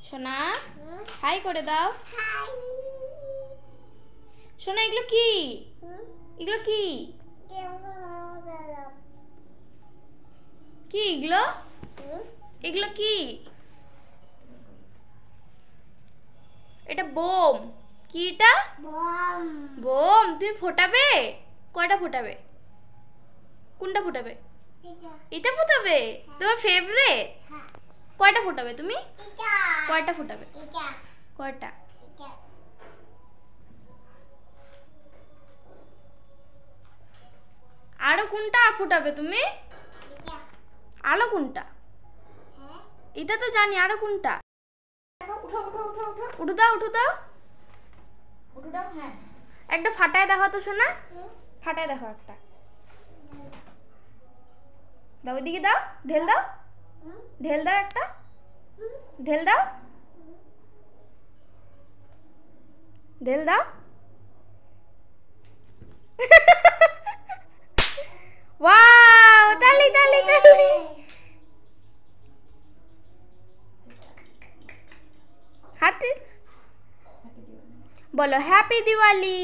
সোনা হাই করে দাও। সোনা এগুলো কি? এগুলো কি? কি এগুলো? এগুলো কি? এটা বোম। কি এটা? বোম। বোম তুমি ফোটাবে? কয়টা ফোটাবে? কোনটা ফোটাবে? এটা ফোটাবে? তোমার ফেভারিট? কয়টা ফোটাবে তুমি? কয়টা ফোটাবে? কয়টা? আরো কোনটা ফোটাবে তুমি? আলো কোনটা? এটা তো জানি, আরো কোনটা? উঠো দাও, উঠো দাও, উঠো দাও। হ্যাঁ একটা ফাটায় দেখাও তো সোনা, ফাটায় দেখাও একটা। দাও ওইদিকে দাও, ঢেল দাও, ঢেল দাও একটা, ঢেল দাও, ঢেল দাও। ওয়াও তালি তালি তালি। হাতে বলো হ্যাপি দিওয়ালি।